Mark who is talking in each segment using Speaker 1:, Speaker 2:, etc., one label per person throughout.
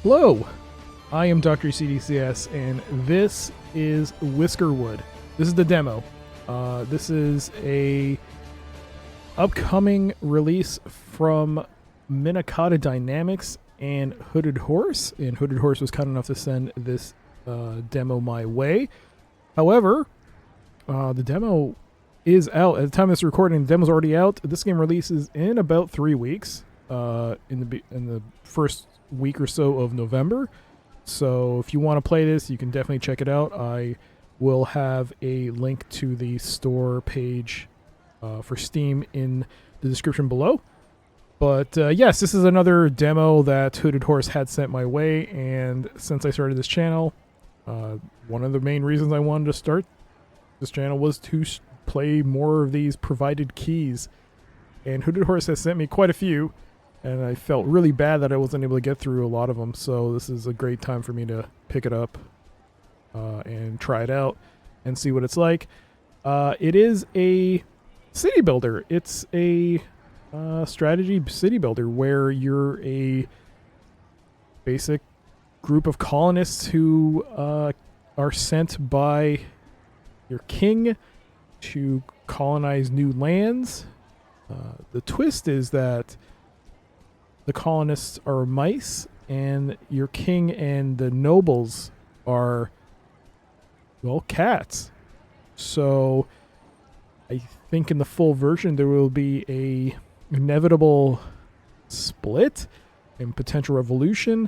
Speaker 1: Hello, I am Dr. CDCS, and this is Whiskerwood. This is the demo. This is a upcoming release from Minikata Dynamics and Hooded Horse, and Hooded Horse was kind enough to send this demo my way. However, the demo is out at the time of this recording. The demo's already out. This game releases in about 3 weeks, in the first week or so of November. So if you want to play this, you can definitely check it out. I will have a link to the store page for Steam in the description below. But yes, this is another demo that Hooded Horse had sent my way, and since I started this channel, one of the main reasons I wanted to start this channel was to play more of these provided keys, and Hooded Horse has sent me quite a few, and I felt really bad that I wasn't able to get through a lot of them, so this is a great time for me to pick it up and try it out and see what it's like. It is a city builder. It's a strategy city builder where you're a basic group of colonists who are sent by your king to colonize new lands. The twist is that the colonists are mice, and your king and the nobles are, well, cats. So I think in the full version there will be a inevitable split and potential revolution.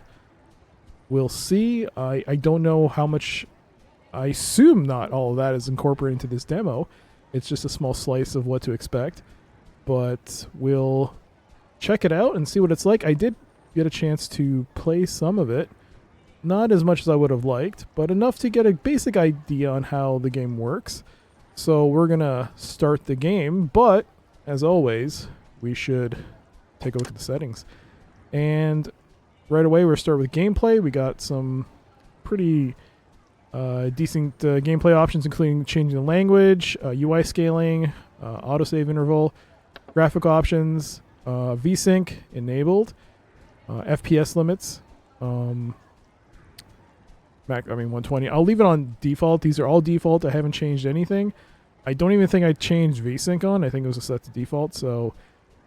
Speaker 1: We'll see. I don't know how much. I assume not all of that is incorporated into this demo. It's just a small slice of what to expect. But we'll check it out and see what it's like. I did get a chance to play some of it. Not as much as I would have liked, but enough to get a basic idea on how the game works. So we're going to start the game, but as always, we should take a look at the settings. And right away, we'll start with gameplay. We got some pretty decent gameplay options, including changing the language, UI scaling, autosave interval, graphic options, VSync enabled, FPS limits, 120. I'll leave it on default. These are all default. I haven't changed anything. I don't even think I changed VSync on. I think it was set to default, so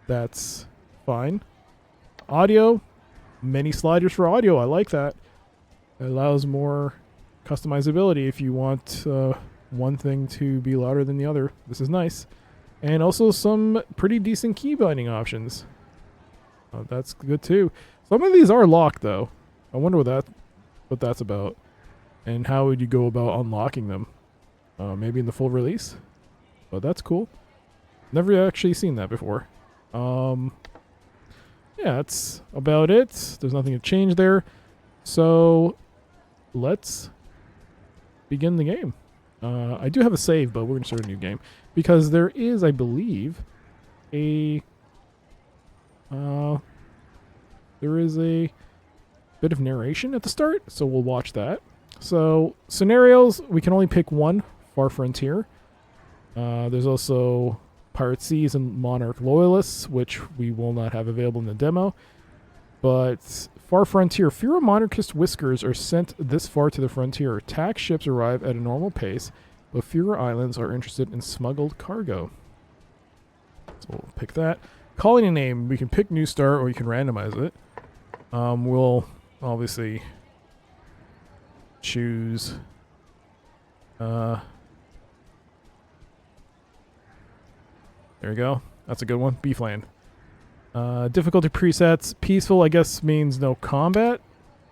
Speaker 1: that's fine. Audio, many sliders for audio. I like that. It allows more customizability if you want one thing to be louder than the other. This is nice. And also some pretty decent key binding options. That's good too. Some of these are locked though. I wonder what that's about. And how would you go about unlocking them? Maybe in the full release? But that's cool. Never actually seen that before. Yeah, that's about it. There's nothing to change there. So let's begin the game. I do have a save, but we're going to start a new game. Because there is, I believe, there is a bit of narration at the start, so we'll watch that. So, scenarios, we can only pick one, Far Frontier. There's also Pirate Seas and Monarch Loyalists, which we will not have available in the demo. But Far Frontier, fewer monarchist Whiskers are sent this far to the frontier. Attack ships arrive at a normal pace, but fewer islands are interested in smuggled cargo. So we'll pick that. Colony name, we can pick New Star or we can randomize it. We'll obviously choose there we go. That's a good one. Beefland. Difficulty presets. Peaceful, I guess, means no combat.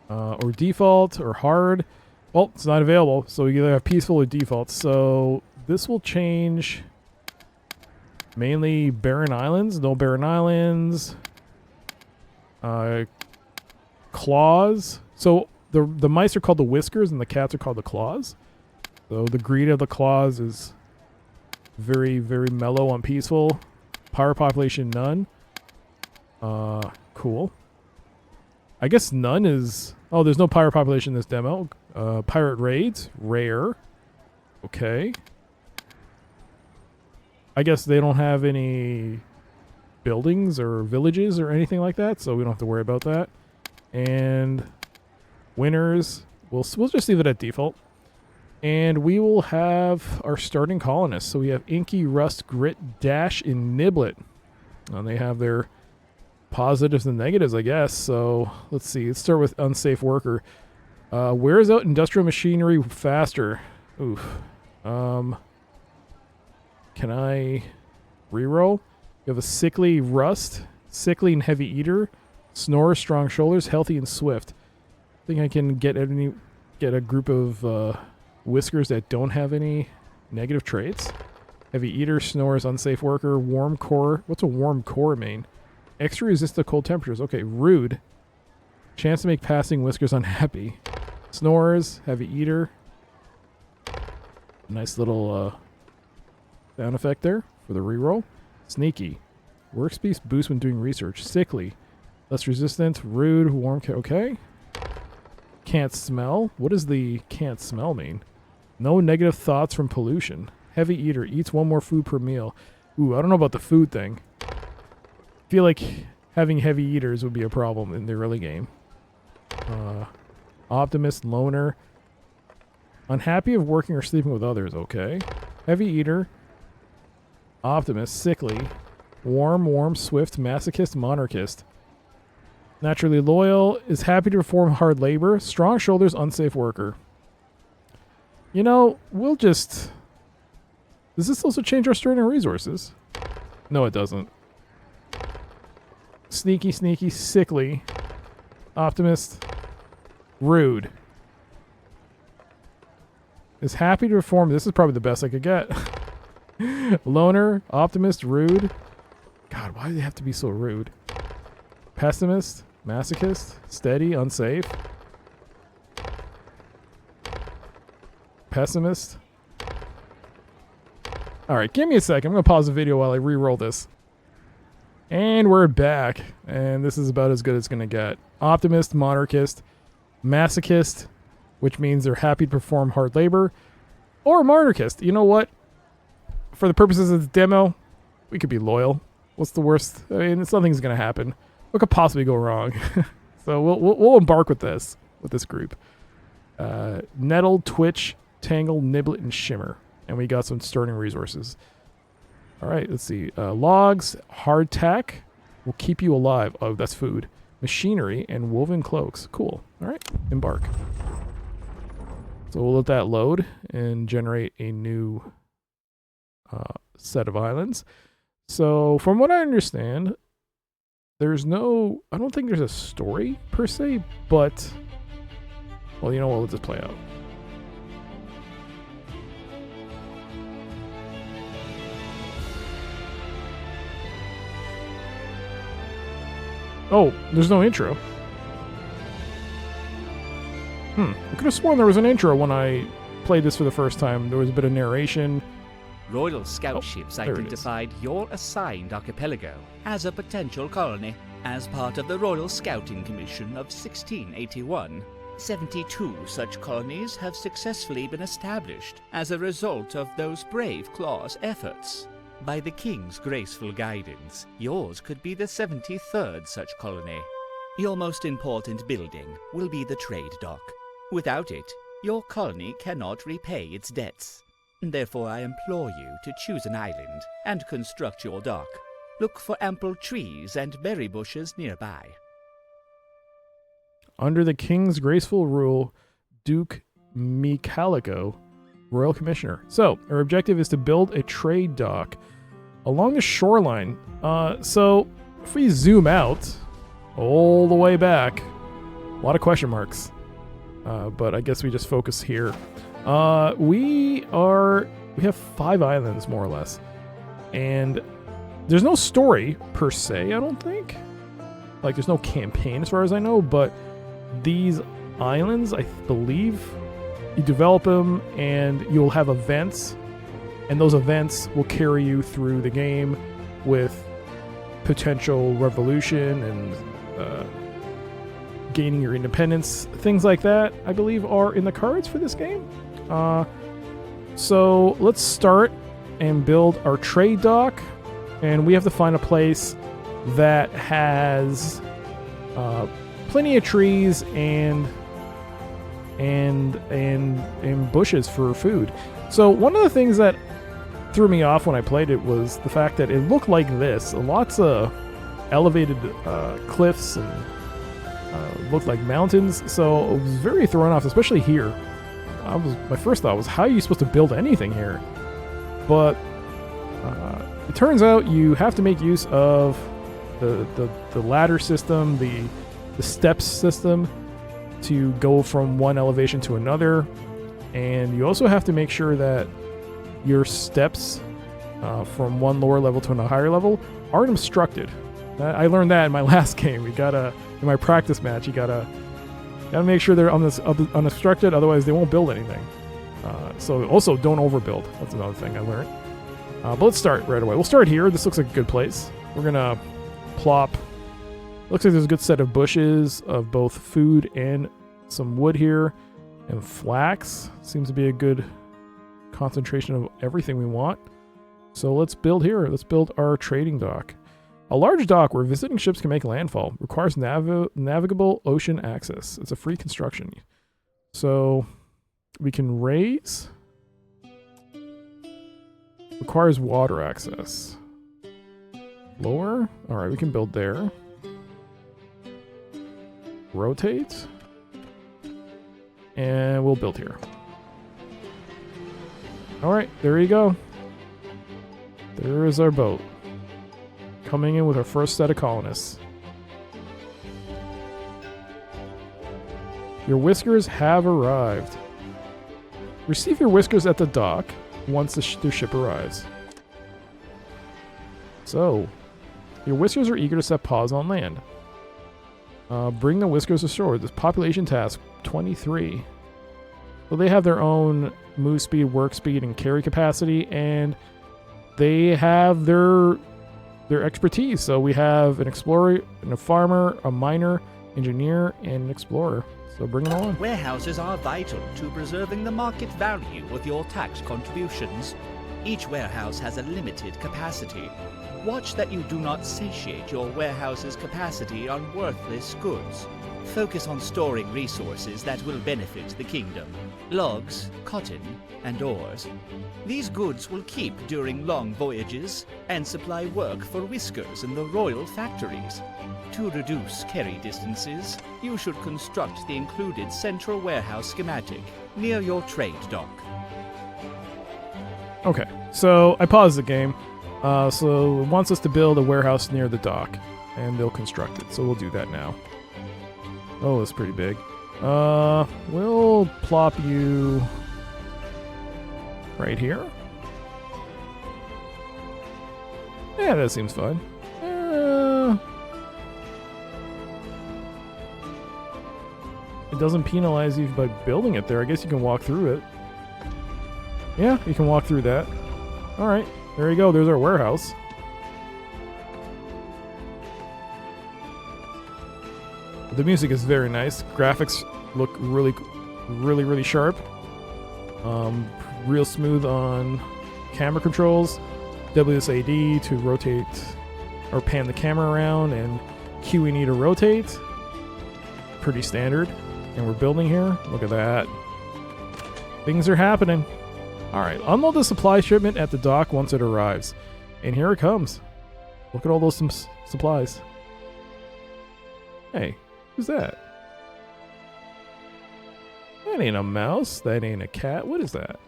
Speaker 1: Or default or hard. Well, it's not available, so we either have peaceful or default. So this will change mainly barren islands. No barren islands. Claws. So the mice are called the Whiskers and the cats are called the Claws. So the greed of the Claws is very, very mellow on peaceful. Pirate population, none. Cool. I guess none is... Oh, there's no pirate population in this demo. Pirate raids, rare. Okay. I guess they don't have any buildings or villages or anything like that, so we don't have to worry about that. And Winners, we'll just leave it at default. And we will have our starting colonists. So we have Inky, Rust, Grit, Dash, and Niblet. And they have their positives and negatives, I guess. So let's see. Let's start with unsafe worker. Wears out industrial machinery faster. Oof. Can I reroll? You have a sickly Rust, sickly and heavy eater, snore, strong shoulders, healthy and swift. I think I can get a group of Whiskers that don't have any negative traits. Heavy eater, snores, unsafe worker, warm core. What's a warm core mean? Extra resist to cold temperatures. Okay, rude. Chance to make passing Whiskers unhappy. Snores, heavy eater. Nice little sound effect there for the reroll. Sneaky. Workspace boost when doing research. Sickly. Less resistant. Rude. Warm. Okay. Can't smell. What does the can't smell mean? No negative thoughts from pollution. Heavy eater. Eats one more food per meal. Ooh, I don't know about the food thing. Feel like having heavy eaters would be a problem in the early game. Optimist. Loner. Unhappy of working or sleeping with others. Okay. Heavy eater. Optimist. Sickly. Warm, swift, masochist, monarchist. Naturally loyal. Is happy to perform hard labor. Strong shoulders, unsafe worker. You know, we'll just... Does this also change our starting resources? No, it doesn't. Sneaky, sickly. Optimist. Rude. Is happy to perform... This is probably the best I could get. Loner, optimist, rude. God, why do they have to be so rude? Pessimist, masochist, steady, unsafe. Pessimist. Alright, give me a second. I'm going to pause the video while I re-roll this. And we're back. And this is about as good as it's going to get. Optimist, monarchist, masochist, which means they're happy to perform hard labor. Or monarchist. You know what? For the purposes of the demo, we could be loyal. What's the worst? I mean, nothing's going to happen. What could possibly go wrong? So we'll embark with this group. Nettle, Twitch, Tangle, Niblet, and Shimmer. And we got some starting resources. All right, let's see. Logs, hardtack will keep you alive. Oh, that's food. Machinery and woven cloaks. Cool. All right, embark. So we'll let that load and generate a new set of islands. So from what I understand, I don't think there's a story per se, but, well, you know what, let's just play out. Oh, there's no intro. I could have sworn there was an intro when I played this for the first time. There was a bit of narration.
Speaker 2: Royal Scout ships identified your assigned archipelago as a potential colony. As part of the Royal Scouting Commission of 1681, 72 such colonies have successfully been established as a result of those brave Claw's efforts. By the King's graceful guidance, yours could be the 73rd such colony. Your most important building will be the trade dock. Without it, your colony cannot repay its debts. Therefore, I implore you to choose an island and construct your dock. Look for ample trees and berry bushes nearby.
Speaker 1: Under the King's graceful rule, Duke Mikalico, Royal Commissioner. So, our objective is to build a trade dock along the shoreline. So, if we zoom out all the way back, a lot of question marks. But I guess we just focus here. We have 5 islands, more or less. And there's no story, per se, I don't think. Like, there's no campaign, as far as I know, but these islands, I believe, you develop them, and you'll have events, and those events will carry you through the game with potential revolution and gaining your independence. Things like that, I believe, are in the cards for this game. So let's start and build our trade dock, and we have to find a place that has plenty of trees and and bushes for food. So one of the things that threw me off when I played it was the fact that it looked like this. Lots of elevated cliffs and looked like mountains. So I was very thrown off, especially here. My first thought was, how are you supposed to build anything here? But it turns out you have to make use of the ladder system, the steps system, to go from one elevation to another. And you also have to make sure that your steps from one lower level to a higher level aren't obstructed. I learned that in my last game. In my practice match, you gotta make sure they're unobstructed, otherwise they won't build anything. So also don't overbuild. That's another thing I learned. But let's start right away. We'll start here. This looks like a good place. We're gonna plop. Looks like there's a good set of bushes of both food and some wood here, and flax. Seems to be a good concentration of everything we want. So let's build here. Let's build our trading dock. A large dock where visiting ships can make landfall. Requires navigable ocean access. It's a free construction. So we can raise. Requires water access. Lower. Alright, we can build there. Rotate. And we'll build here. Alright, there you go. There is our boat. Coming in with our first set of colonists. Your Whiskers have arrived. Receive your Whiskers at the dock once their ship arrives. So, your Whiskers are eager to set paws on land. Bring the Whiskers ashore. This population task 23. So they have their own move speed, work speed, and carry capacity, and they have their expertise. So we have an explorer, and a farmer, a miner, engineer, and an explorer. So bring them on.
Speaker 2: Warehouses are vital to preserving the market value of your tax contributions. Each warehouse has a limited capacity. Watch that you do not satiate your warehouse's capacity on worthless goods. Focus on storing resources that will benefit the kingdom. Logs, cotton, and ores. These goods will keep during long voyages and supply work for Whiskers in the royal factories. To reduce carry distances, you should construct the included central warehouse schematic near your trade dock.
Speaker 1: Okay, so I paused the game. So it wants us to build a warehouse near the dock, and they'll construct it. So we'll do that now. Oh, it's pretty big. We'll plop you right here. Yeah, that seems fine. It doesn't penalize you by building it there. I guess you can walk through it. Yeah, you can walk through that. Alright, there you go. There's our warehouse. The music is very nice. Graphics look really sharp. Real smooth on camera controls. WSAD to rotate or pan the camera around, and QE to rotate. Pretty standard. And we're building here. Look at that. Things are happening. Alright, unload the supply shipment at the dock once it arrives. And here it comes. Look at all those supplies. Hey, who's that? That ain't a mouse. That ain't a cat. What is that?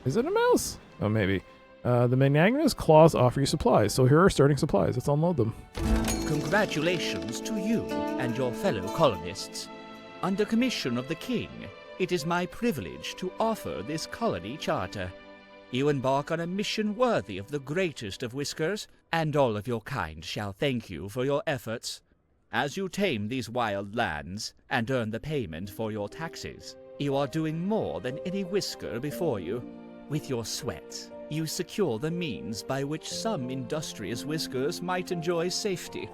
Speaker 1: Is it a mouse? Oh, maybe. The magnanimous claws offer you supplies. So here are starting supplies. Let's unload them.
Speaker 2: Congratulations to you and your fellow colonists. Under commission of the king, it is my privilege to offer this colony charter. You embark on a mission worthy of the greatest of Whiskers, and all of your kind shall thank you for your efforts. As you tame these wild lands and earn the payment for your taxes, you are doing more than any Whisker before you. With your sweat, you secure the means by which some industrious Whiskers might enjoy safety.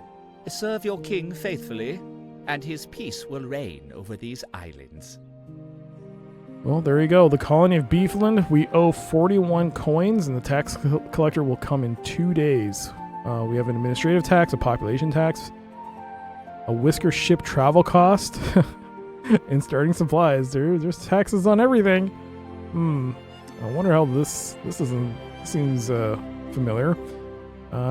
Speaker 2: Serve your king faithfully, and his peace will reign over these islands.
Speaker 1: Well, there you go. The colony of Beefland. We owe 41 coins, and the tax collector will come in 2 days. We have an administrative tax, a population tax, a Whisker ship travel cost, And starting supplies. There's taxes on everything. I wonder how this seems familiar.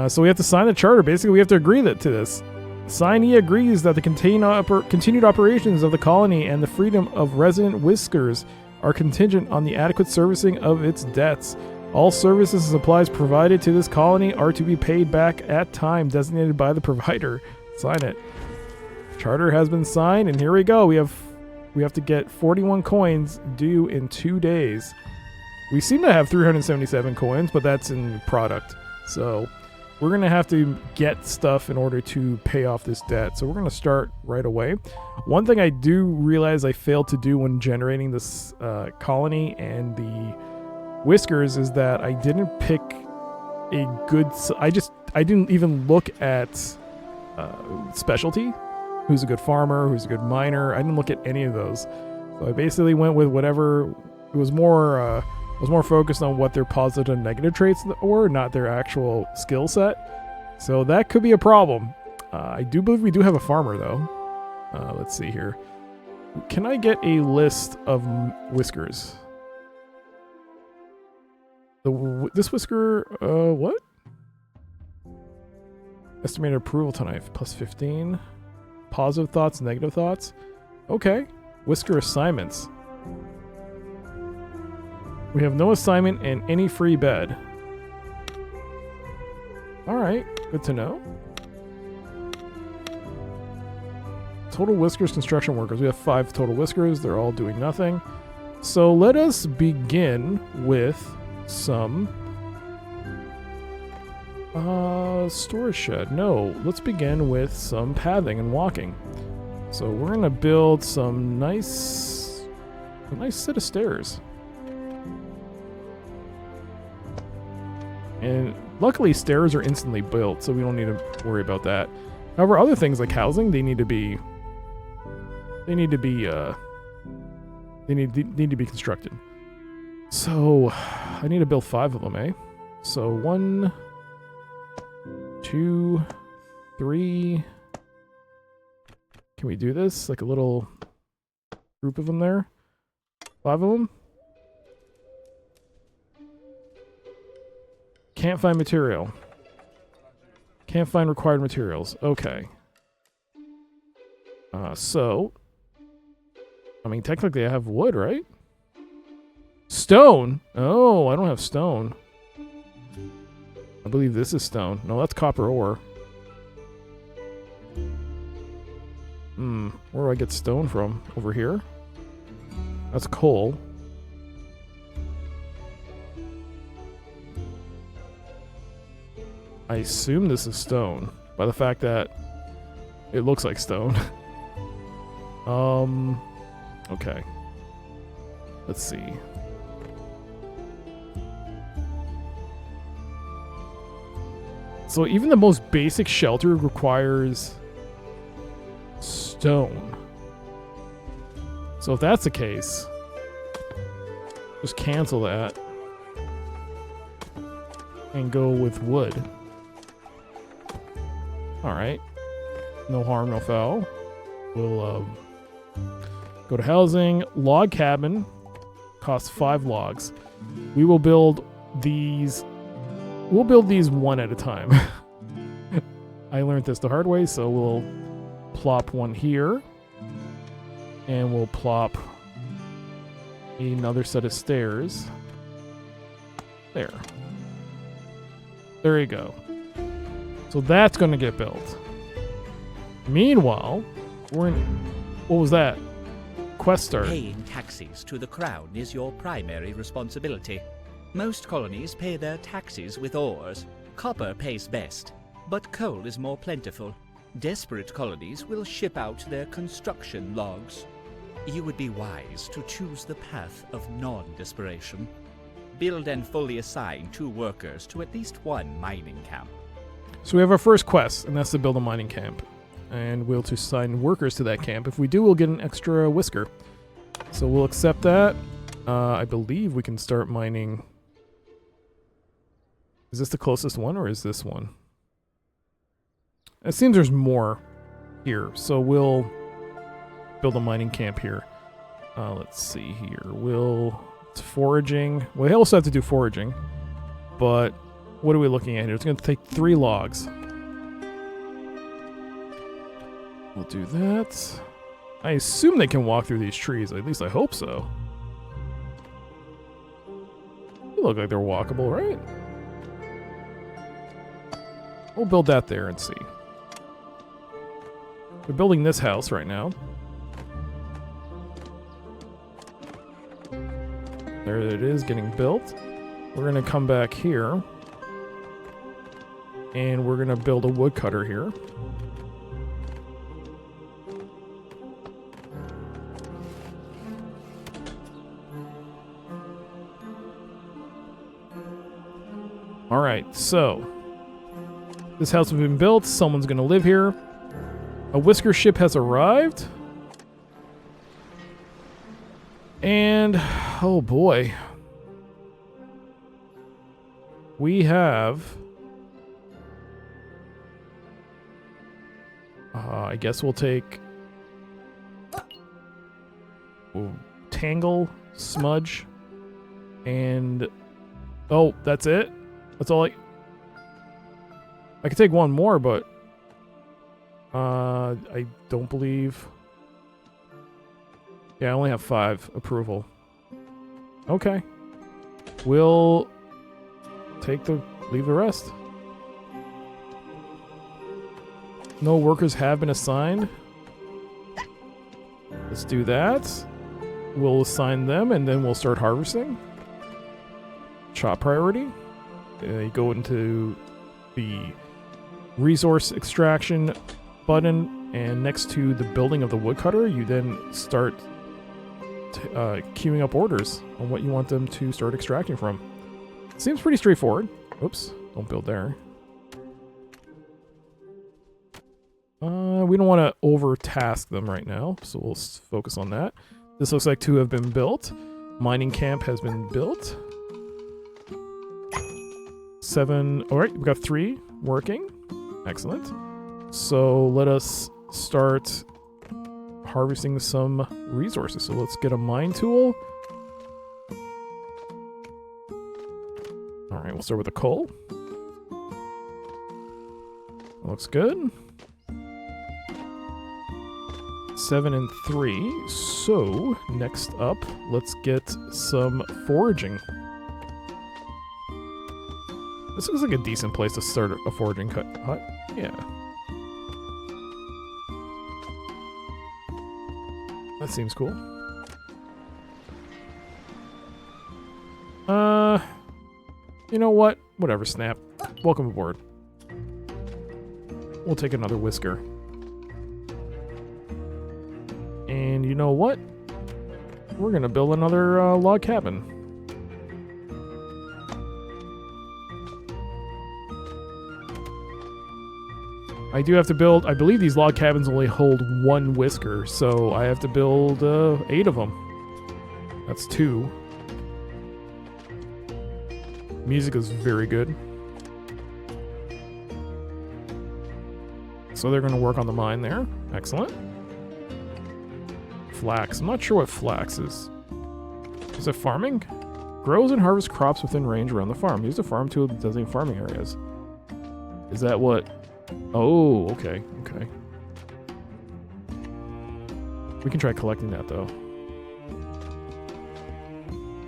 Speaker 1: So we have to sign the charter. Basically, we have to agree to this. Signee agrees that the continued operations of the colony and the freedom of resident Whiskers are contingent on the adequate servicing of its debts. All services and supplies provided to this colony are to be paid back at time designated by the provider. Sign it. Charter has been signed, and here we go. We have to get 41 coins due in 2 days. We seem to have 377 coins, but that's in product. So we're going to have to get stuff in order to pay off this debt. So we're going to start right away. One thing I do realize I failed to do when generating this colony and the Whiskers is that I didn't pick a good... I didn't even look at specialty. Who's a good farmer, who's a good miner. I didn't look at any of those. So I basically went with whatever... It was more focused on what their positive and negative traits were, not their actual skill set. So that could be a problem. I do believe we do have a farmer, though. Let's see here. Can I get a list of Whiskers? This Whisker, what? Estimated approval tonight, plus 15. Positive thoughts, negative thoughts. Okay. Whisker assignments. We have no assignment and any free bed. Alright, good to know. Total Whiskers construction workers. We have 5 total Whiskers. They're all doing nothing. So let us begin with some... storage shed. No, let's begin with some pathing and walking. So we're going to build a nice set of stairs. And luckily stairs are instantly built, so we don't need to worry about that. However, other things like housing, they need to be constructed. So I need to build 5 of them, eh? So 1, 2, 3. Can we do this? Like a little group of them there? 5 of them? Can't find material. Can't find required materials. Okay. So... I mean, technically I have wood, right? Stone! Oh, I don't have stone. I believe this is stone. No, that's copper ore. Where do I get stone from? Over here? That's coal. I assume this is stone, by the fact that it looks like stone. Okay. Let's see. So even the most basic shelter requires stone. So if that's the case, just cancel that and go with wood. Alright. No harm, no foul. We'll go to housing. Log cabin costs 5 logs. We will build these. We'll build these one at a time. I learned this the hard way, so we'll plop one here. And we'll plop another set of stairs. There. There you go. So that's going to get built. Meanwhile, we're in... What was that? Quest start.
Speaker 2: Paying taxes to the crown is your primary responsibility. Most colonies pay their taxes with ores. Copper pays best, but coal is more plentiful. Desperate colonies will ship out their construction logs. You would be wise to choose the path of non-desperation. Build and fully assign 2 workers to at least 1 mining camp.
Speaker 1: So we have our first quest, and that's to build a mining camp. And we'll to assign workers to that camp. If we do, we'll get an extra whisker. So we'll accept that. I believe we can start mining... Is this the closest one, or is this one? It seems there's more here, so we'll build a mining camp here. Let's see here. It's foraging. We also have to do foraging. But what are we looking at here? It's going to take 3 logs. We'll do that. I assume they can walk through these trees. At least I hope so. They look like they're walkable, right? We'll build that there and see. We're building this house right now. There it is, getting built. We're going to come back here. And we're going to build a woodcutter here. Alright, so this house has been built. Someone's going to live here. A Whisker ship has arrived. And, oh boy. We have... I guess we'll take... Tangle, Smudge, and... Oh, that's it? That's all I could take one more, but... I don't believe... Yeah, I only have 5 approval. Okay. We'll... leave the rest. No workers have been assigned. Let's do that. We'll assign them, and then we'll start harvesting. Chop priority. You go into the resource extraction button, and next to the building of the woodcutter, you then start queuing up orders on what you want them to start extracting from. Seems pretty straightforward. Oops, don't build there. We don't want to overtask them right now, so we'll focus on that. This looks like 2 have been built. Mining camp has been built. 7. All right, we've got 3 working. Excellent. So let us start harvesting some resources. So let's get a mine tool. All right, we'll start with the coal. Looks good. 7 and 3. So next up, let's get some foraging. This looks like a decent place to start a foraging hut. Yeah. That seems cool. You know what? Whatever, Snap. Welcome aboard. We'll take another Whisker. And you know what? We're gonna build another log cabin. I do have to build... I believe these log cabins only hold 1 Whisker, so I have to build 8 of them. That's 2. Music is very good. So they're going to work on the mine there. Excellent. Flax. I'm not sure what flax is. Is it farming? Grows and harvests crops within range around the farm. Use the farm tool that designates farming areas. Is that what... Oh, okay, okay. We can try collecting that, though.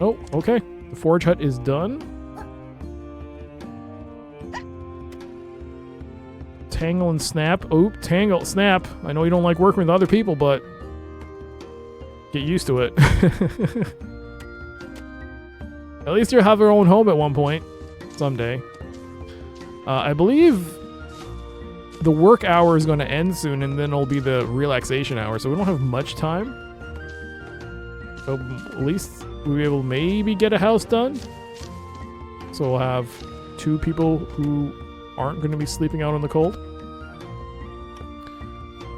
Speaker 1: Oh, okay. The forage hut is done. Tangle and Snap. Oh, Tangle, Snap. I know you don't like working with other people, but get used to it. At least you'll have your own home at one point. Someday. I believe the work hour is going to end soon, and then it'll be the relaxation hour, so we don't have much time. So at least we'll be able to maybe get a house done. So we'll have 2 people who aren't going to be sleeping out in the cold.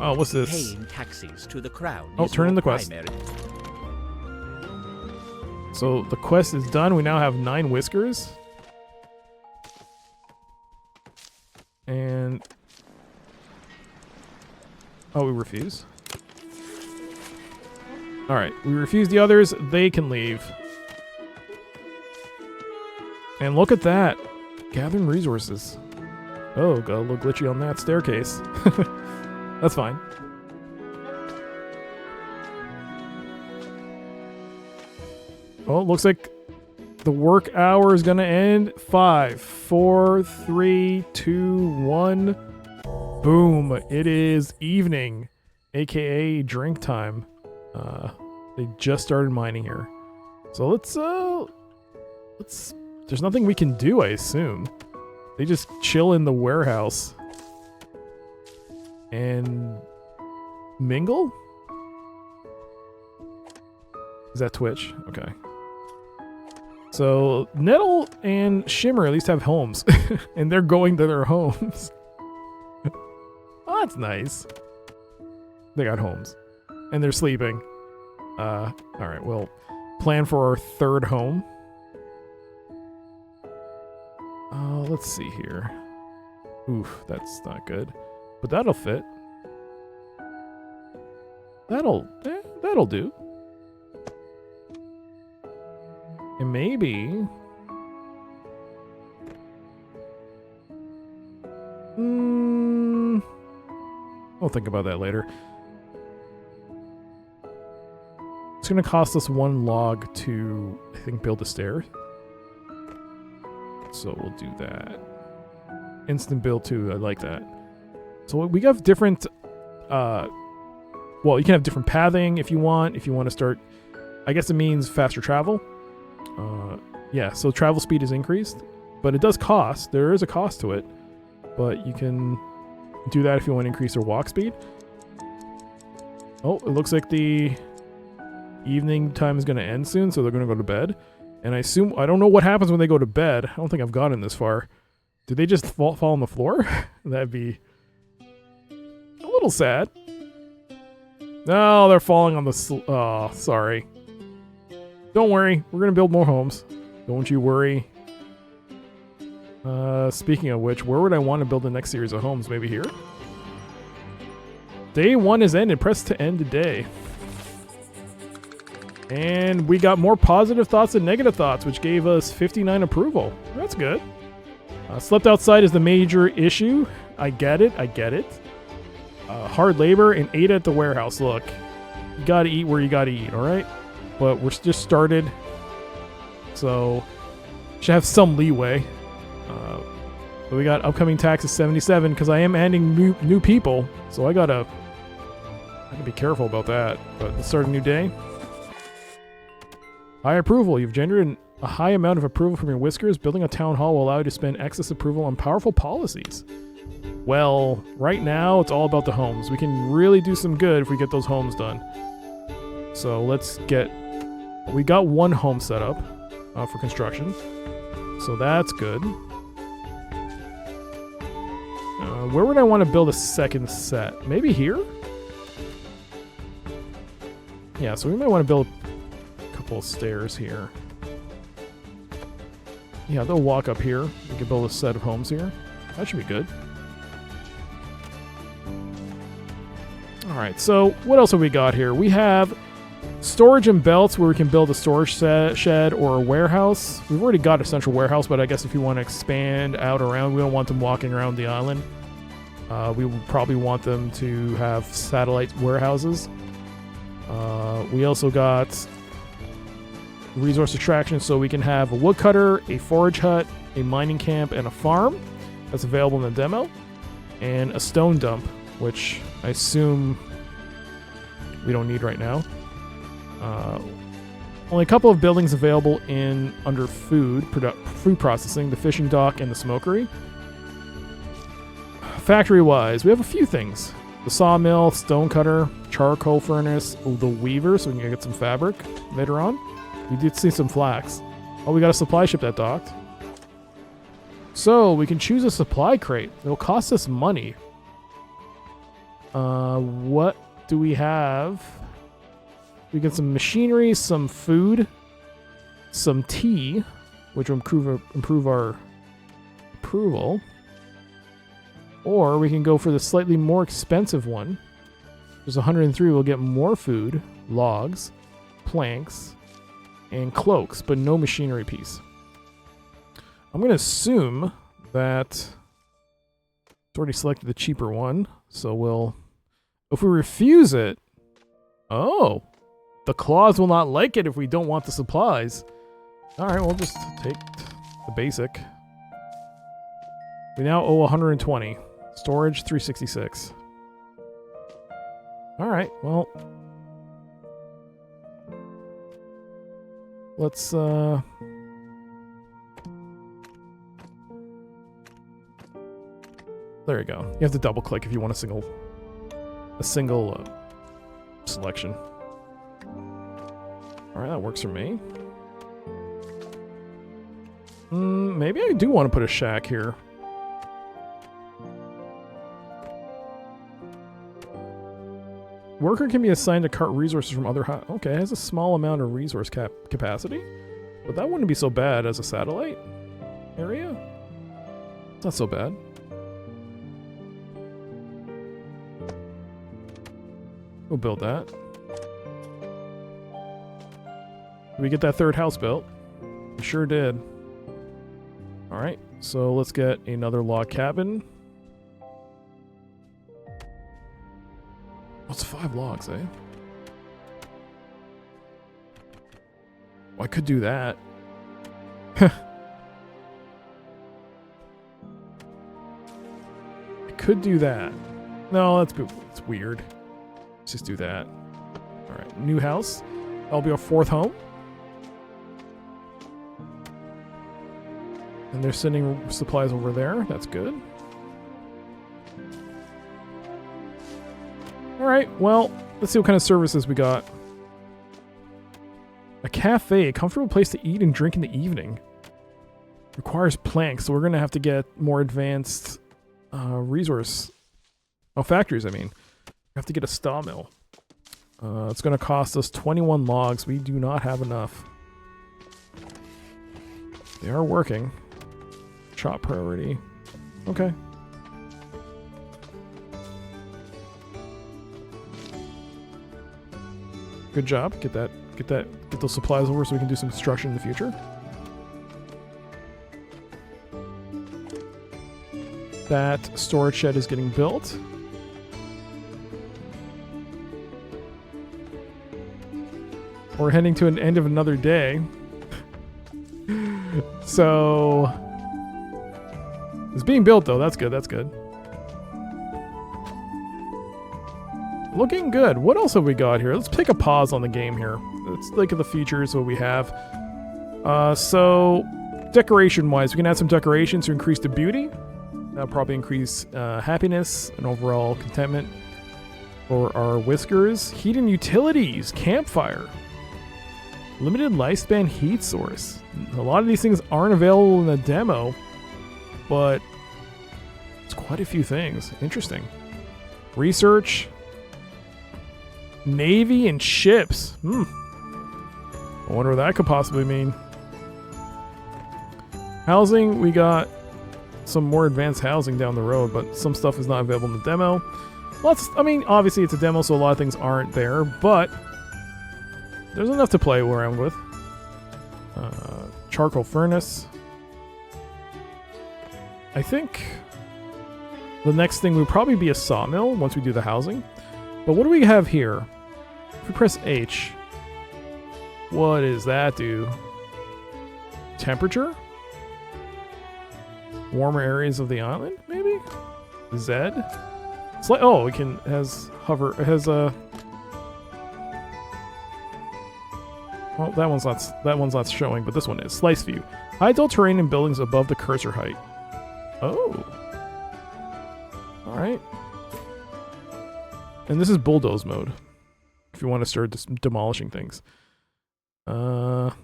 Speaker 1: Oh, what's this?
Speaker 2: Paying taxes to the crown.
Speaker 1: Oh, turn in the quest.
Speaker 2: Primary.
Speaker 1: So the quest is done. We now have 9 Whiskers. And... oh, we refuse. Alright, we refuse the others. They can leave. And look at that. Gathering resources. Oh, got a little glitchy on that staircase. That's fine. Oh, it looks like the work hour is going to end. 5, 4, 3, 2, 1. Boom. It is evening, aka drink time. They just started mining here. So let's there's nothing we can do, I assume. They just chill in the warehouse and mingle? Is that Twitch? Okay. So Nettle and Shimmer at least have homes, and they're going to their homes. Oh, that's nice. They got homes, and they're sleeping. All right, we'll plan for our third home. Let's see here. Oof, that's not good, but that'll fit. That'll do. And maybe... I'll think about that later. It's going to cost us 1 log to, I think, build a stair. So we'll do that. Instant build too, I like that. So we have different... well, you can have different pathing if you want. If you want to start... I guess it means faster travel. Yeah, so travel speed is increased, but it does cost. There is a cost to it, but you can do that if you want to increase your walk speed. Oh, it looks like the evening time is going to end soon, so they're going to go to bed. And I assume, I don't know what happens when they go to bed. I don't think I've gotten this far. Do they just fall on the floor? That'd be a little sad. No, they're falling on the... oh, sorry. Don't worry, we're going to build more homes. Don't you worry. Speaking of which, where would I want to build the next series of homes? Maybe here? Day 1 is ended. Press to end the day. And we got more positive thoughts than negative thoughts, which gave us 59 approval. That's good. Slept outside is the major issue. I get it. Hard labor and ate at the warehouse. Look, you got to eat where you got to eat, all right? But we're just started, so should have some leeway. But we got upcoming taxes 77 because I am adding new people, so I gotta be careful about that. But let's start a new day. High approval. You've generated a high amount of approval from your Whiskers. Building a town hall will allow you to spend excess approval on powerful policies. Well, right now it's all about the homes. We can really do some good if we get those homes done. So let's get... We got 1 home set up for construction. So that's good. Where would I want to build a second set? Maybe here? Yeah, so we might want to build a couple of stairs here. Yeah, they'll walk up here. We can build a set of homes here. That should be good. Alright, so what else have we got here? We have storage and belts where we can build a storage shed or a warehouse. We've already got a central warehouse, but I guess if you want to expand out around, we don't want them walking around the island. We would probably want them to have satellite warehouses. We also got resource extraction, so we can have a woodcutter, a forage hut, a mining camp, and a farm. That's available in the demo. And a stone dump, which I assume we don't need right now. Only a couple of buildings available under food processing, the fishing dock and the smokery. Factory-wise, we have a few things. The sawmill, stone cutter, charcoal furnace, the weaver, so we can get some fabric later on. We did see some flax. Oh, we got a supply ship that docked. So, we can choose a supply crate. It'll cost us money. What do we have? We get some machinery, some food, some tea, which will improve our approval. Or we can go for the slightly more expensive one. There's 103, we'll get more food, logs, planks and cloaks, but no machinery piece. I'm going to assume that it's already selected the cheaper one, so we'll... If we refuse it... Oh! The claws will not like it if we don't want the supplies. Alright, we'll just take the basic. We now owe 120. Storage, 366. Alright, well... Let's, There you go. You have to double click if you want a single selection. Alright, that works for me. Maybe I do want to put a shack here. Worker can be assigned to cart resources from other... Okay, it has a small amount of resource capacity. But that wouldn't be so bad as a satellite area. It's not so bad. We'll build that. Did we get that third house built? We sure did. Alright, so let's get another log cabin. What's 5 logs, eh? Well, I could do that. I could do that. No, that's weird. Let's just do that. Alright, new house. That'll be our 4th home. And they're sending supplies over there. That's good. Alright, well, let's see what kind of services we got. A cafe, a comfortable place to eat and drink in the evening. Requires planks, so we're going to have to get more advanced resource... Oh, factories, I mean. We have to get a sawmill. It's going to cost us 21 logs. We do not have enough. They are working. Chop priority. Okay. Good job. Get those supplies over so we can do some construction in the future. That storage shed is getting built. We're heading to an end of another day. So it's being built though. That's good. That's good. Looking good. What else have we got here? Let's take a pause on the game here. Let's look at the features, what we have. So, decoration-wise, we can add some decorations to increase the beauty. That'll probably increase happiness and overall contentment for our Whiskers. Heat and utilities. Campfire. Limited lifespan heat source. A lot of these things aren't available in the demo, but it's quite a few things. Interesting. Research. Navy and ships. I wonder what that could possibly mean. Housing, we got some more advanced housing down the road, but some stuff is not available in the demo. I mean, obviously it's a demo, so a lot of things aren't there, but there's enough to play around with. Charcoal furnace. I think the next thing would probably be a sawmill once we do the housing. But what do we have here? If we press H, what does that do? Temperature? Warmer areas of the island, maybe? Z? It's like, oh, it has a... Well, that one's not showing, but this one is. Slice view. Hides all terrain and buildings above the cursor height. Oh. Alright. And this is bulldoze mode. If you want to start demolishing things. What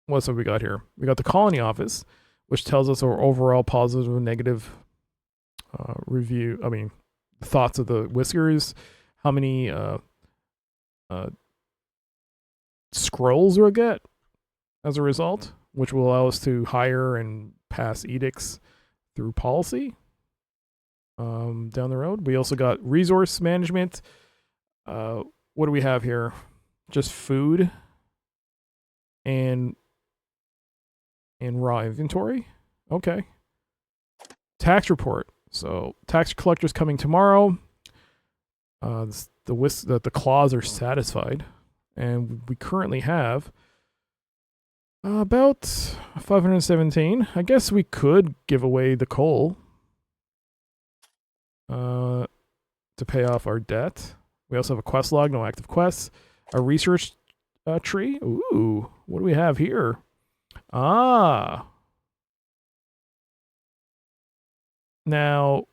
Speaker 1: else have we got here? We got the colony office, which tells us our overall positive and negative review. I mean, thoughts of the Whiskers. How many scrolls we'll get as a result, which will allow us to hire and pass edicts through policy. Down the road. We also got resource management. What do we have here? just food and raw inventory. Okay. Tax report. So tax collectors coming tomorrow. The claws are satisfied, and we currently have about 517. I guess we could give away the coal to pay off our debt. We also have a quest log, no active quests. A research tree. Ooh, what do we have here? Ah. Now,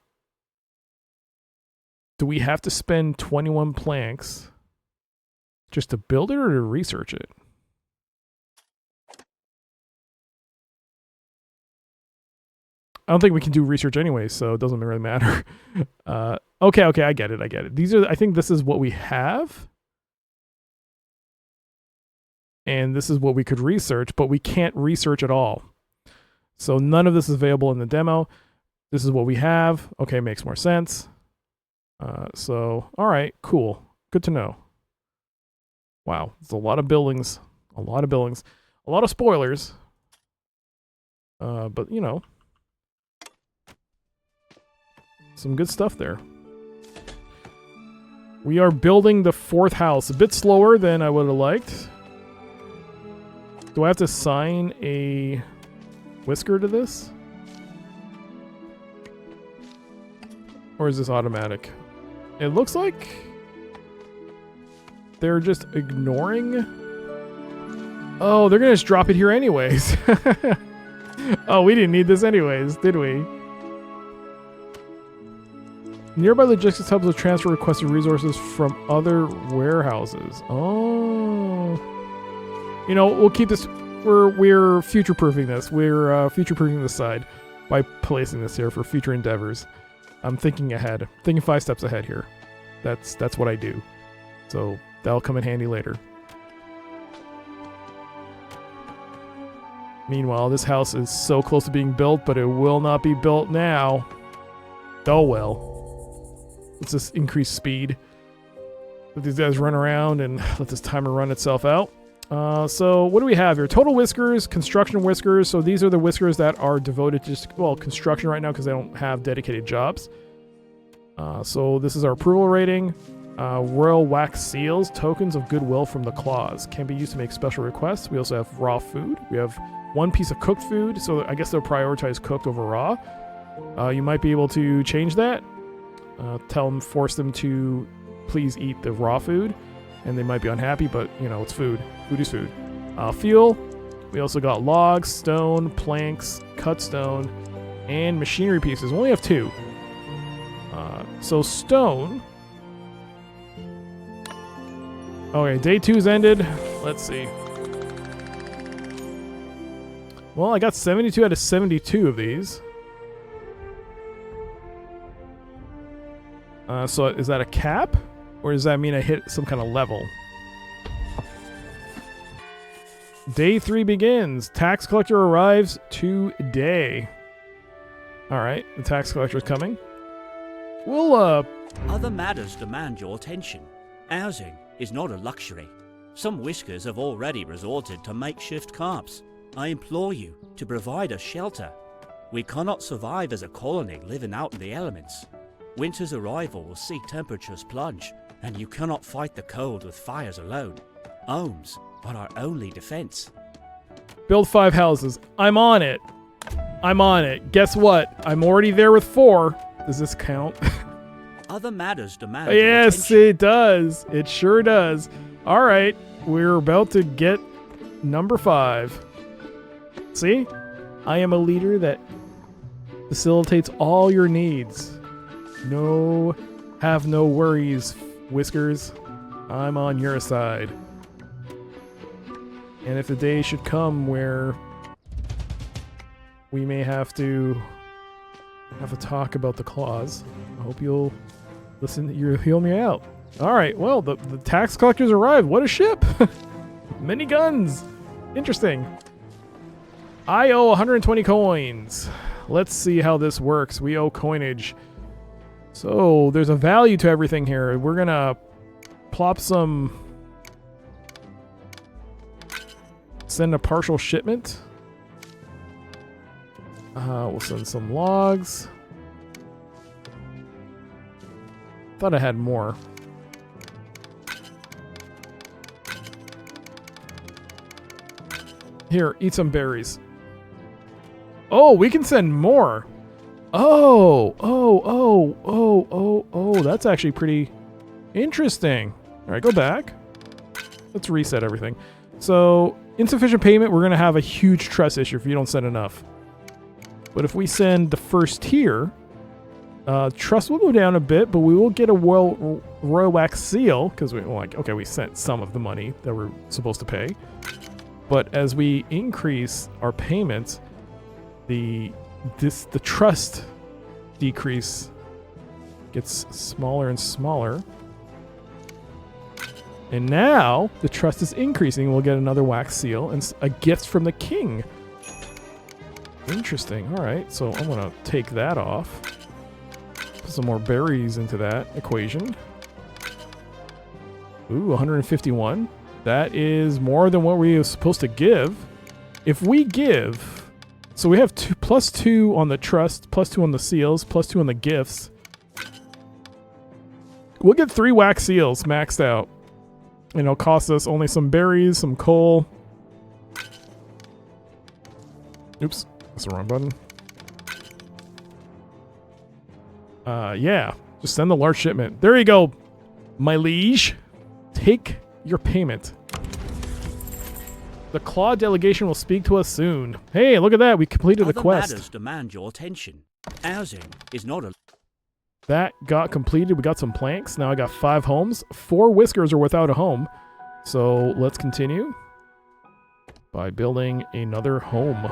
Speaker 1: do we have to spend 21 planks just to build it or to research it? I don't think we can do research anyway, so it doesn't really matter. Okay, I get it. I think this is what we have. And this is what we could research, but we can't research at all. So none of this is available in the demo. This is what we have. Okay, makes more sense. So, all right, cool. Good to know. Wow, there's a lot of buildings. A lot of spoilers. But, you know, some good stuff there. We are building the 4th house. A bit slower than I would have liked. Do I have to assign a whisker to this? Or is this automatic? It looks like they're just ignoring. Oh, they're gonna just drop it here anyways. Oh, we didn't need this anyways, did we? Nearby logistics hubs will transfer requested resources from other warehouses. Oh. You know, we'll keep this. We're future-proofing this. We're future-proofing this side by placing this here for future endeavors. I'm thinking ahead, thinking 5 steps ahead here. That's what I do. So that'll come in handy later. Meanwhile, this house is so close to being built, but it will not be built now. Oh well. Let's just increase speed. Let these guys run around and let this timer run itself out. So what do we have here? Total whiskers, construction whiskers. So these are the whiskers that are devoted to just, well, construction right now because they don't have dedicated jobs. So this is our approval rating. Royal wax seals, tokens of goodwill from the claws, can be used to make special requests. We also have raw food. We have 1 piece of cooked food. So I guess they'll prioritize cooked over raw. You might be able to change that. Force them to please eat the raw food. And they might be unhappy, but, you know, it's food. Food is food. Fuel. We also got logs, stone, planks, cut stone, and machinery pieces. We only have 2. So stone. Okay, day 2's ended. Let's see. Well, I got 72 out of 72 of these. So is that a cap? Or does that mean I hit some kind of level? Day 3 begins. Tax collector arrives today. Alright, the tax collector is coming. We'll,
Speaker 2: Other matters demand your attention. Housing is not a luxury. Some whiskers have already resorted to makeshift camps. I implore you to provide us shelter. We cannot survive as a colony living out in the elements. Winter's arrival will see temperatures plunge, and you cannot fight the cold with fires alone. Homes are our only defense.
Speaker 1: Build 5 houses. I'm on it. Guess what? I'm already there with 4. Does this count?
Speaker 2: Other matters demand
Speaker 1: yes, it does. It sure does. All right. We're about to get number 5. See? I am a leader that facilitates all your needs. Have no worries, Whiskers. I'm on your side. And if the day should come where we may have to talk about the claws, I hope you'll listen. You'll heal me out. All right. Well, the tax collectors arrived. What a ship! Many guns. Interesting. I owe 120 coins. Let's see how this works. We owe coinage. So there's a value to everything here. We're gonna plop some Send a partial shipment. We'll send some logs. Thought I had more. Here, eat some berries. Oh, we can send more. Oh, that's actually pretty interesting. All right, go back. Let's reset everything. So, insufficient payment, we're going to have a huge trust issue if you don't send enough. But if we send the first tier, trust will go down a bit, but we will get a royal wax seal because we sent some of the money that we're supposed to pay. But as we increase our payments, the trust decrease gets smaller and smaller. And now the trust is increasing. We'll get another wax seal and a gift from the king. Interesting. All right, so I'm going to take that off. Put some more berries into that equation. Ooh, 151. That is more than what we were supposed to give. If we give... So we have +2 on the trust, +2 on the seals, +2 on the gifts. We'll get 3 wax seals maxed out. And it'll cost us only some berries, some coal. Oops, that's the wrong button. Yeah, just send the large shipment. There you go, my liege. Take your payment. The Claw delegation will speak to us soon. Hey, look at that. We completed the quest.
Speaker 2: Matters demand your attention. Housing is not a...
Speaker 1: That got completed. We got some planks. Now I got 5 homes. 4 Whiskers are without a home. So let's continue by building another home.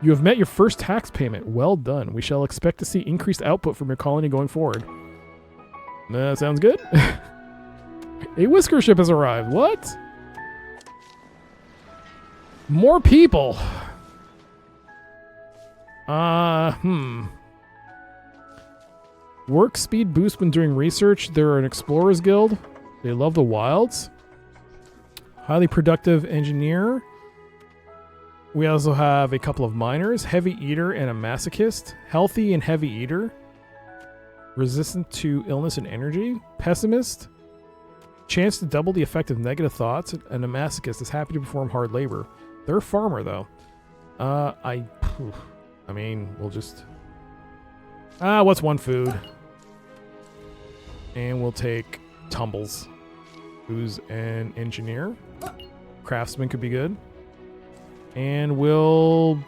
Speaker 1: You have met your first tax payment. Well done. We shall expect to see increased output from your colony going forward. Sounds good. A Whisker ship has arrived. What? More people. Work speed boost when doing research. They're an explorers guild. They love the wilds. Highly productive engineer. We also have a couple of miners. Heavy eater and a masochist. Healthy and heavy eater. Resistant to illness and energy. Pessimist. Chance to double the effect of negative thoughts. And a masochist is happy to perform hard labor. They're a farmer though. I mean, we'll just... what's one food? And we'll take Tumbles, who's an engineer. Craftsman could be good. And we'll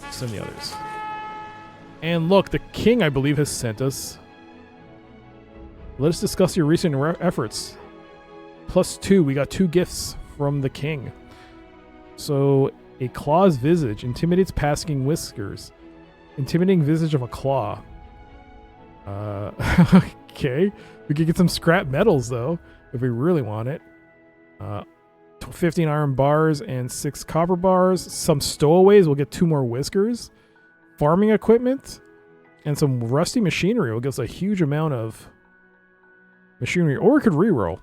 Speaker 1: send the others. And look, the king, I believe, has sent us. Let us discuss your recent efforts. +2, we got 2 gifts from the king. So, a claw's visage intimidates passing Whiskers. Intimidating visage of a claw. Okay. We could get some scrap metals, though, if we really want it. 15 iron bars and 6 copper bars. Some stowaways. We'll get 2 more Whiskers. Farming equipment. And some rusty machinery will give us a huge amount of machinery. Or we could reroll.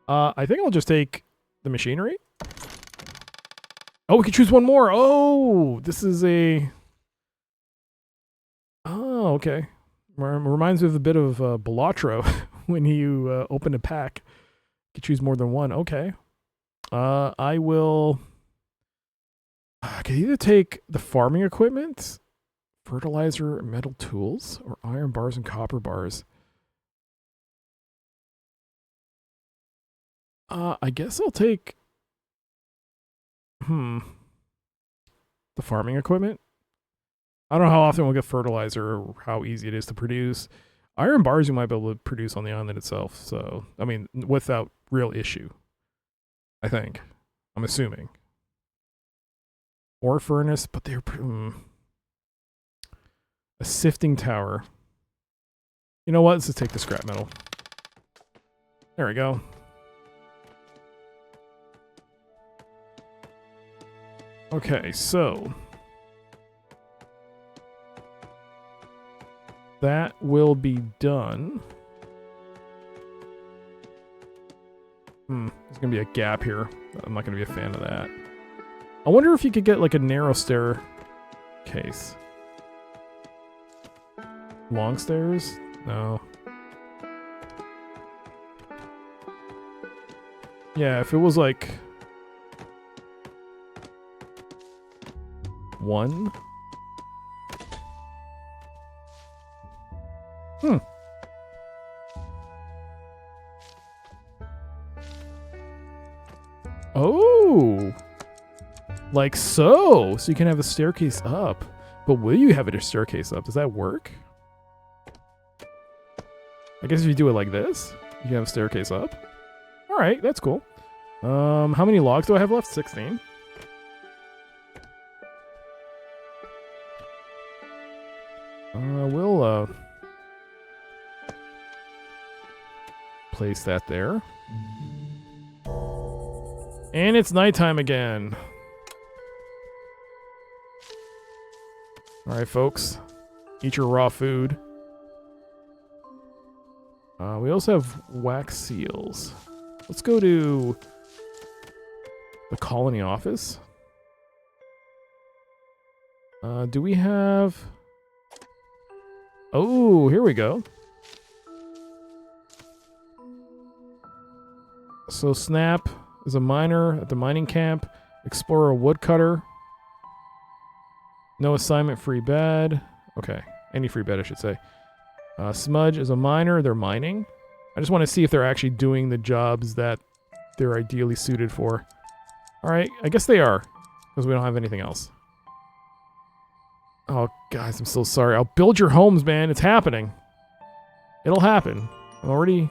Speaker 1: I think I'll just take the machinery. Oh, we can choose one more. Oh, this is a... Oh, okay. Reminds me of a bit of Balatro when you open a pack. You can choose more than one. Okay. I will... I could either take the farming equipment, fertilizer, metal tools, or iron bars and copper bars. I guess I'll take... the farming equipment. I don't know how often we'll get fertilizer or how easy it is to produce. Iron bars you might be able to produce on the island itself. So, I mean, without real issue. I think. I'm assuming. Ore furnace, but they're... A sifting tower. You know what? Let's just take the scrap metal. There we go. Okay, so... that will be done. There's gonna be a gap here. I'm not gonna be a fan of that. I wonder if you could get like a narrow staircase. Long stairs? No. Yeah, if it was like... 1? Oh! Like so! So you can have a staircase up. But will you have a staircase up? Does that work? I guess if you do it like this, you can have a staircase up. Alright, that's cool. How many logs do I have left? 16. We'll place that there. And it's nighttime again. Alright, folks. Eat your raw food. We also have wax seals. Let's go to the colony office. Do we have... Oh, here we go. So Snap is a miner at the mining camp. Explorer, a woodcutter. No assignment, free bed. Okay, any free bed I should say. Smudge is a miner, they're mining. I just want to see if they're actually doing the jobs that they're ideally suited for. Alright, I guess they are, because we don't have anything else. Oh, guys, I'm so sorry. I'll build your homes, man. It's happening. It'll happen. I'm already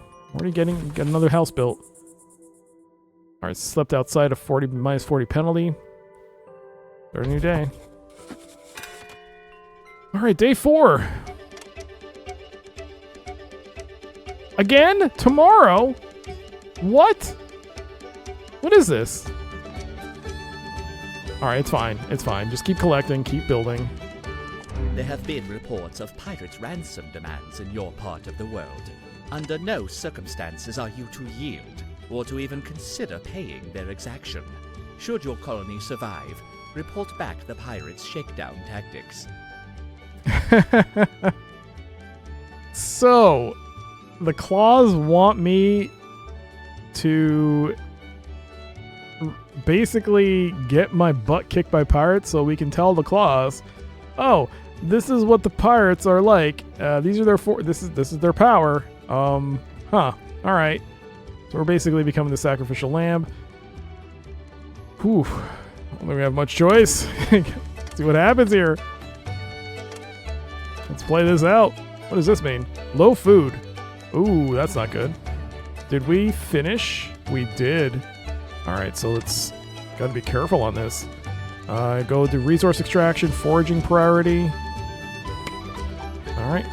Speaker 1: getting another house built. Alright, slept outside a minus 40 penalty. Start a new day. Alright, day 4. Again? Tomorrow? What? What is this? Alright, it's fine. It's fine. Just keep collecting, keep building.
Speaker 2: There have been reports of pirates' ransom demands in your part of the world. Under no circumstances are you to yield, or to even consider paying their exaction. Should your colony survive, report back the pirates' shakedown tactics.
Speaker 1: So, the Claws want me to basically get my butt kicked by pirates so we can tell the Claws, oh, this is what the pirates are like. These are their this is their power. All right. So we're basically becoming the sacrificial lamb. Whew. I don't think we have much choice. See what happens here. Let's play this out. What does this mean? Low food. Ooh, that's not good. Did we finish? We did. All right, so let's gotta be careful on this. Go to resource extraction, foraging priority. All right.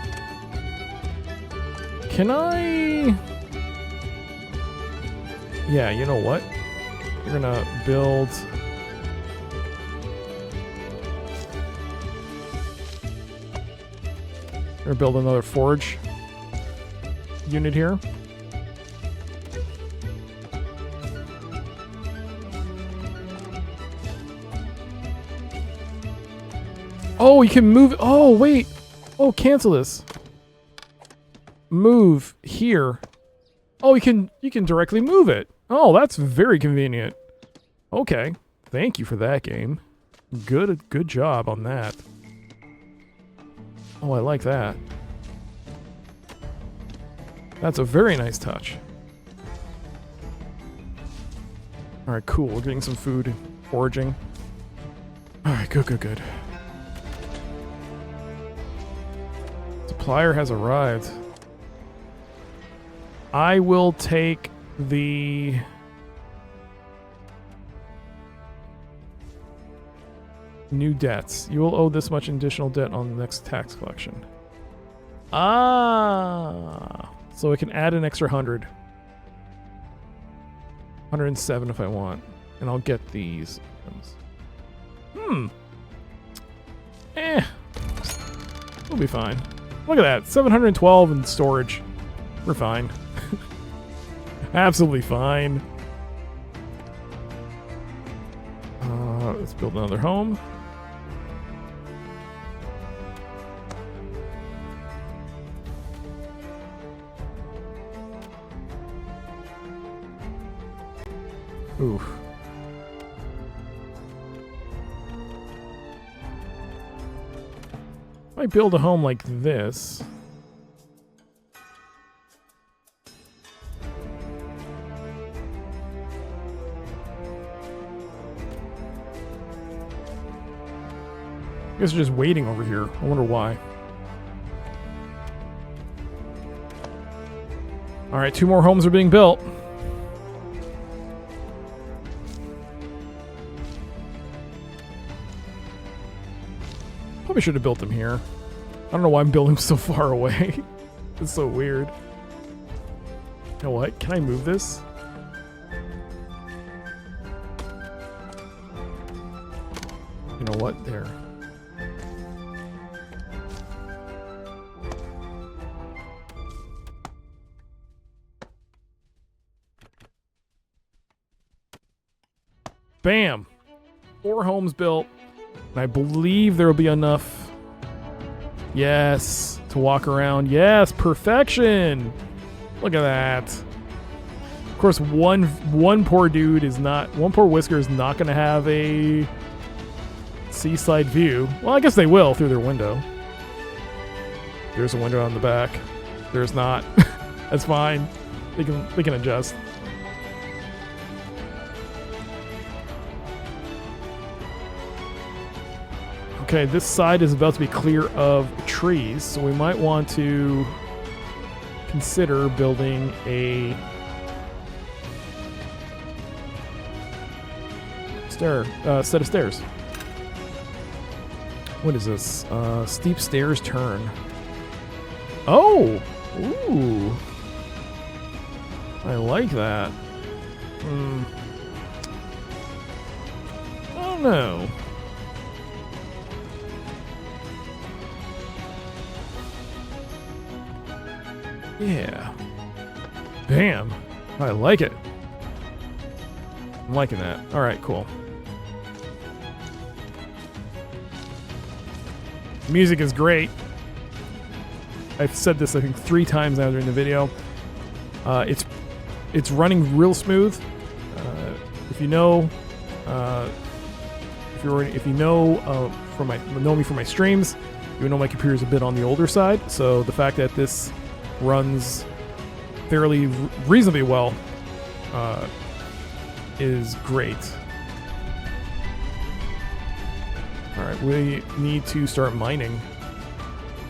Speaker 1: Can I? Yeah, you know what? We're gonna build. We're gonna build another forge unit here. Oh, you can move. Oh, wait. Oh, cancel this. Move here. Oh, you can directly move it. Oh, that's very convenient. Okay. Thank you for that, game. Good job on that. Oh, I like that. That's a very nice touch. All right, cool. We're getting some food and foraging. All right, good. Supplier has arrived. I will take the... new debts. You will owe this much additional debt on the next tax collection. Ah! So I can add an extra 100. 107 if I want. And I'll get these items. We'll be fine. Look at that. 712 in storage. We're fine. Absolutely fine. Let's build another home. Oof. If I build a home like this, I guess they're just waiting over here. I wonder why. Alright, 2 more homes are being built. Probably should have built them here. I don't know why I'm building so far away. It's so weird. You know what? Can I move this? You know what? There. Bam! 4 homes built. And I believe there will be enough. Yes, to walk around. Yes, perfection! Look at that. Of course, one poor dude is not... One poor Whisker is not going to have a seaside view. Well, I guess they will through their window. There's a window on the back. There's not. That's fine. They can adjust. Okay, this side is about to be clear of trees, so we might want to consider building a set of stairs. What is this? Steep stairs turn. Oh! Ooh! I like that. I don't know. Yeah. Bam. I like it. I'm liking that. Alright, cool. Music is great. I've said this I think 3 times now during the video. It's running real smooth. If you know know me from my streams, you know my computer's a bit on the older side, so the fact that this runs fairly reasonably well is great. Alright, we need to start mining.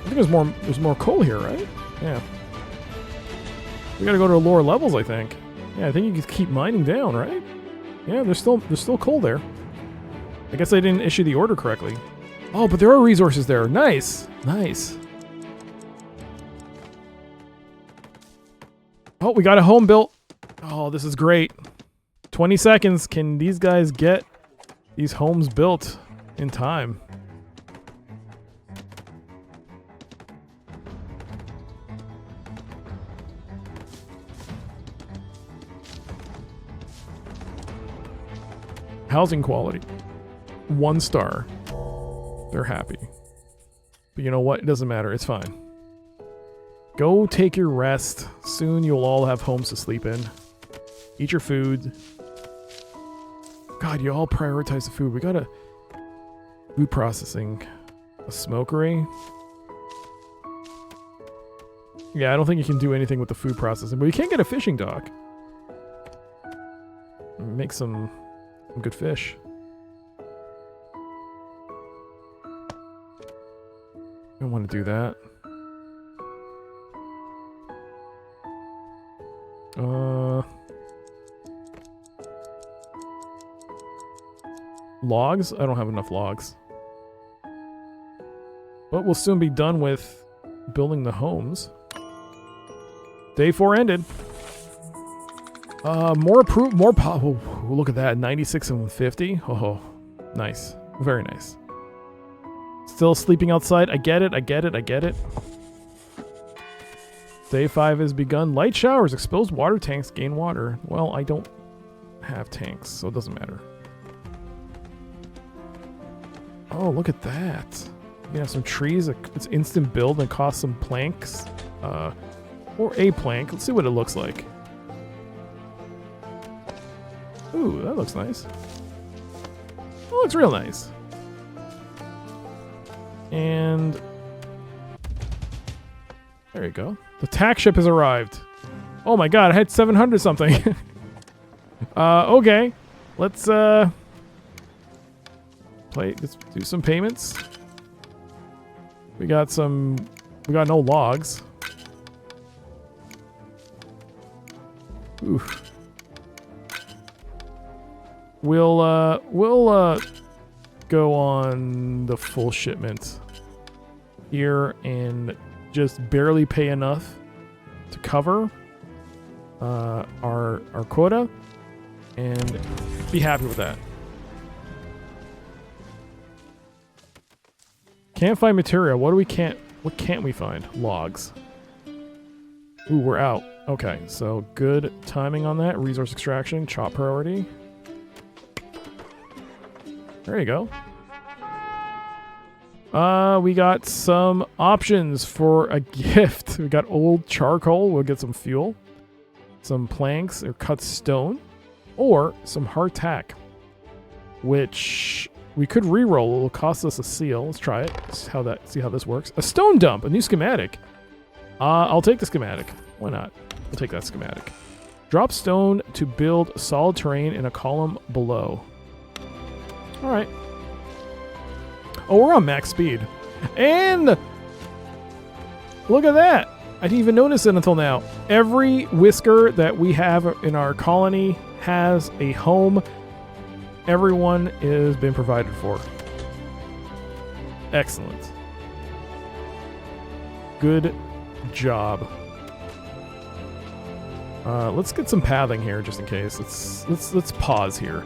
Speaker 1: I think there's more coal here, right? Yeah. We gotta go to lower levels, I think. Yeah, I think you can keep mining down, right? Yeah, there's still coal there. I guess I didn't issue the order correctly. Oh, but there are resources there. Nice! Nice. Oh, we got a home built. Oh, this is great. 20 seconds. Can these guys get these homes built in time? Housing quality. 1 star. They're happy. But you know what? It doesn't matter. It's fine. Go take your rest. Soon you'll all have homes to sleep in. Eat your food. God, you all prioritize the food. We got a food processing. A smokery. Yeah, I don't think you can do anything with the food processing, but you can get a fishing dock. Make some good fish. I don't want to do that. Logs? I don't have enough logs. But we'll soon be done with building the homes. Day 4 ended. More oh, look at that. 96 and 50. Oh, nice. Very nice. Still sleeping outside. I get it. I get it. I get it. Day 5 has begun. Light showers. Exposed water tanks gain water. Well, I don't have tanks, so it doesn't matter. Oh, look at that. You have some trees. It's instant build and costs some planks. Or a plank. Let's see what it looks like. Ooh, that looks nice. That looks real nice. And there you go. The tack ship has arrived. Oh my god, I had 700 something. Okay. Let's let's do some payments. We got no logs. Oof. We'll go on the full shipment here and just barely pay enough to cover our quota and be happy with that. Can't find material. What can't we find? Logs. Ooh, we're out. Okay, so good timing on that. Resource extraction, chop priority. There you go. We got some options for a gift. We got old charcoal. We'll get some fuel. Some planks or cut stone. Or some hardtack. Which we could re-roll. It'll cost us a seal. Let's try it. See how this works. A stone dump. A new schematic. I'll take the schematic. Why not? We'll take that schematic. Drop stone to build solid terrain in a column below. Alright. Oh, we're on max speed. And look at that. I didn't even notice it until now. Every whisker that we have in our colony has a home. Everyone has been provided for. Excellent. Good job. Let's get some pathing here just in case. Let's pause here.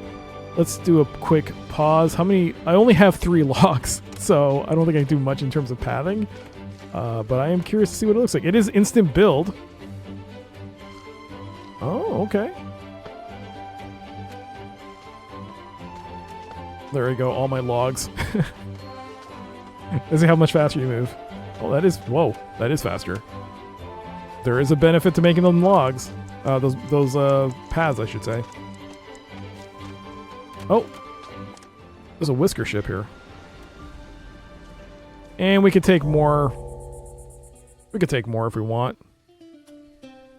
Speaker 1: Let's do a quick pause. How many? I only have 3 logs, so I don't think I can do much in terms of pathing. But I am curious to see what it looks like. It is instant build. Oh, okay. There we go. All my logs. Let's see how much faster you move. Oh, that is... Whoa, that is faster. There is a benefit to making them logs. Those paths, I should say. Oh, there's a whisker ship here. And we could take more. We could take more if we want.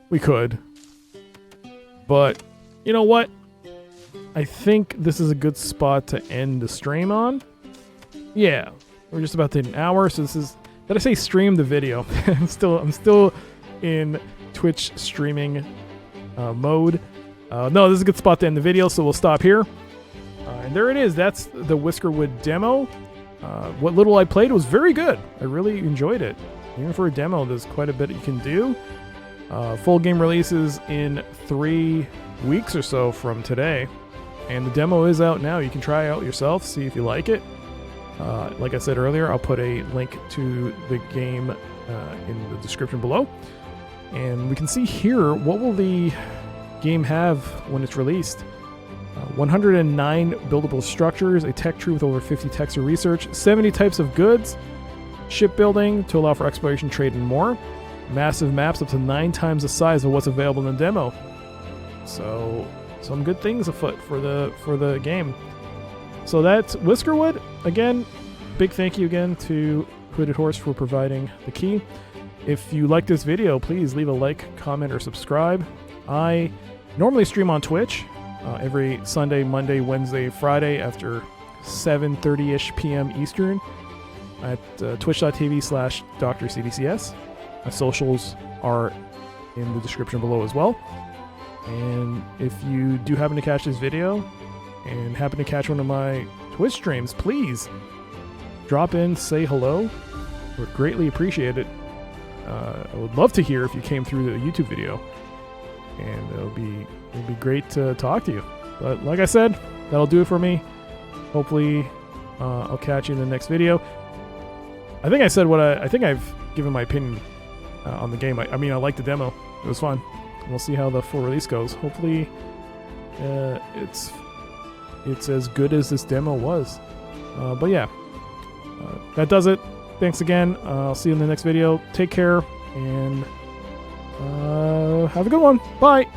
Speaker 1: We could. But, you know what? I think this is a good spot to end the stream on. Yeah, we're just about to hit an hour, so this is... Did I say stream the video? I'm still in Twitch streaming mode. No, this is a good spot to end the video, so we'll stop here. And there it is. That's the Whiskerwood demo. What little I played was very good. I really enjoyed it. Even for a demo, there's quite a bit you can do. Full game releases in 3 weeks or so from today. And the demo is out now. You can try it out yourself, see if you like it. Like I said earlier, I'll put a link to the game in the description below. And we can see here, what will the game have when it's released? 109 buildable structures, a tech tree with over 50 techs of research, 70 types of goods, shipbuilding to allow for exploration, trade, and more. Massive maps up to 9 times the size of what's available in the demo. So, some good things afoot for the game. So that's Whiskerwood. Again, big thank you again to Hooded Horse for providing the key. If you like this video, please leave a like, comment, or subscribe. I normally stream on Twitch every Sunday, Monday, Wednesday, Friday after 7:30-ish p.m. Eastern at twitch.tv/DrCDCS. My socials are in the description below as well. And if you do happen to catch this video and happen to catch one of my Twitch streams, please drop in, say hello. Would greatly appreciate it. I would love to hear if you came through the YouTube video, and it'll be great to talk to you. But like I said, that'll do it for me. Hopefully, I'll catch you in the next video. I think I said what I think I've given my opinion on the game. I mean, I liked the demo. It was fun. We'll see how the full release goes. Hopefully, it's as good as this demo was. But yeah, that does it. Thanks again. I'll see you in the next video. Take care, and have a good one. Bye.